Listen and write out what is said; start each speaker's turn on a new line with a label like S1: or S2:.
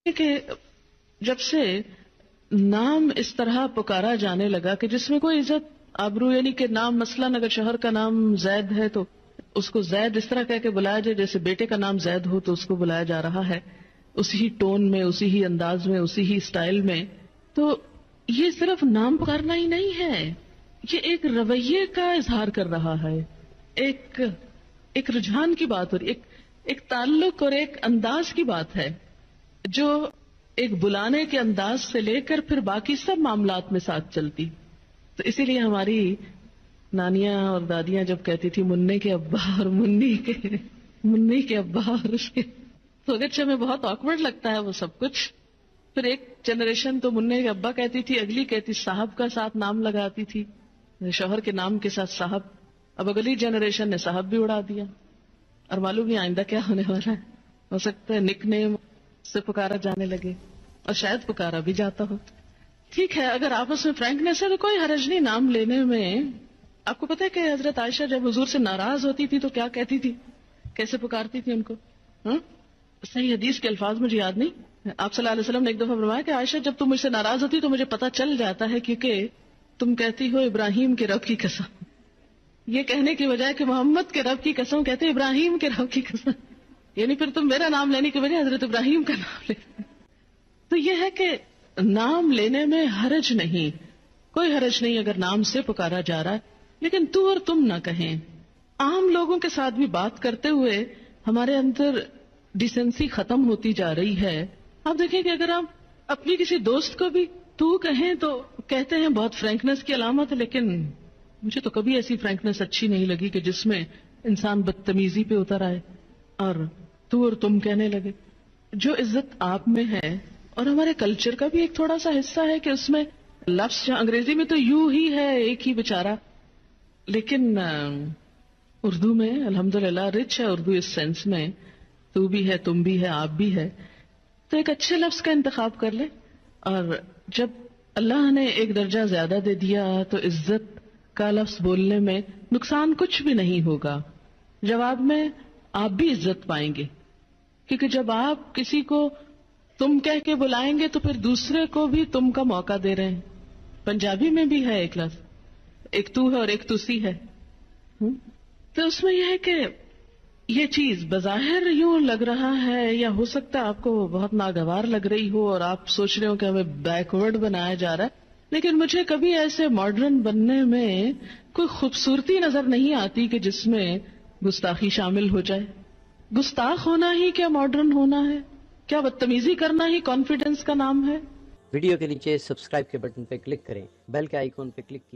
S1: کہ جب سے نام اس طرح پکارا جانے لگا کہ جس میں کوئی عزت آبرو، یعنی کہ نام مثلاً اگر شوہر کا نام زید ہے تو اس کو زید اس طرح کہہ کے بلایا جائے جیسے بیٹے کا نام زید ہو تو اس کو بلایا جا رہا ہے، اسی ہی ٹون میں، اسی ہی انداز میں، اسی ہی سٹائل میں. تو یہ صرف نام پکارنا ہی نہیں ہے، یہ ایک رویے کا اظہار کر رہا ہے، ایک رجحان کی بات ہو رہی، ایک تعلق اور ایک انداز کی بات ہے جو ایک بلانے کے انداز سے لے کر پھر باقی سب معاملات میں ساتھ چلتی. تو اسی لیے ہماری نانیاں اور دادیاں جب کہتی تھی مننے کے ابا اور منی کے ابا اور اس کے، تو اگرچہ ہمیں بہت آکورڈ لگتا ہے وہ سب کچھ. پھر ایک جنریشن تو مننے کے ابا کہتی تھی، اگلی کہتی صاحب کا ساتھ نام لگاتی تھی، شوہر کے نام کے ساتھ صاحب. اب اگلی جنریشن نے صاحب بھی اڑا دیا، اور معلوم نہیں آئندہ کیا ہونے والا ہے. ہو سکتا ہے نک نیم سے پکارا جانے لگے اور شاید پکارا بھی جاتا ہو. ٹھیک ہے، اگر آپس میں فرینکنیس ہے تو کوئی حرج نہیں نام لینے میں. آپ کو پتا ہے کہ حضرت عائشہ جب حضور سے ناراض ہوتی تھی تو کیا کہتی تھی، کیسے پکارتی تھی ان کو؟ صحیح حدیث کے الفاظ مجھے یاد نہیں. آپ صلی اللہ علیہ وسلم نے ایک دفعہ فرمایا کہ عائشہ جب تم مجھ سے ناراض ہوتی تو مجھے پتا چل جاتا ہے کیونکہ تم کہتی ہو ابراہیم کے رب کی قسم. یہ کہنے کی بجائے کہ محمد کے رب کی قسم کہتے ابراہیم کے رب کی قسم، یعنی پھر تم میرا نام لینے کی بجائے حضرت ابراہیم کا نام لے. تو یہ ہے کہ نام لینے میں حرج نہیں، کوئی حرج نہیں اگر نام سے پکارا جا رہا ہے، لیکن تو اور تم نہ کہیں. عام لوگوں کے ساتھ بھی بات کرتے ہوئے ہمارے اندر ڈیسنسی ختم ہوتی جا رہی ہے. آپ دیکھیں کہ اگر آپ اپنی کسی دوست کو بھی تو کہیں تو کہتے ہیں بہت فرینکنیس کی علامت ہے، لیکن مجھے تو کبھی ایسی فرینکنیس اچھی نہیں لگی کہ جس میں انسان بدتمیزی پہ اتر آئے اور تو اور تم کہنے لگے. جو عزت آپ میں ہے اور ہمارے کلچر کا بھی ایک تھوڑا سا حصہ ہے کہ اس میں لفظ انگریزی میں تو یو ہی ہے ایک ہی بیچارہ، لیکن اردو میں الحمدللہ رچ ہے اردو اس سینس میں، تو بھی ہے، تم بھی ہے، آپ بھی ہے. تو ایک اچھے لفظ کا انتخاب کر لے، اور جب اللہ نے ایک درجہ زیادہ دے دیا تو عزت کا لفظ بولنے میں نقصان کچھ بھی نہیں ہوگا. جواب میں آپ بھی عزت پائیں گے، کیونکہ جب آپ کسی کو تم کہہ کے بلائیں گے تو پھر دوسرے کو بھی تم کا موقع دے رہے ہیں. پنجابی میں بھی ہے ایک لفظ، ایک تو ہے اور ایک تسی ہے. تو اس میں یہ ہے کہ یہ چیز بظاہر یوں لگ رہا ہے، یا ہو سکتا ہے آپ کو بہت ناگوار لگ رہی ہو اور آپ سوچ رہے ہو کہ ہمیں بیکورڈ بنایا جا رہا ہے، لیکن مجھے کبھی ایسے ماڈرن بننے میں کوئی خوبصورتی نظر نہیں آتی کہ جس میں گستاخی شامل ہو جائے. گستاخ ہونا ہی کیا ماڈرن ہونا ہے؟ کیا بدتمیزی کرنا ہی کانفیڈنس کا نام ہے؟
S2: ویڈیو کے نیچے سبسکرائب کے بٹن پہ کلک کریں، بیل کے آئیکن پہ کلک کیجئے.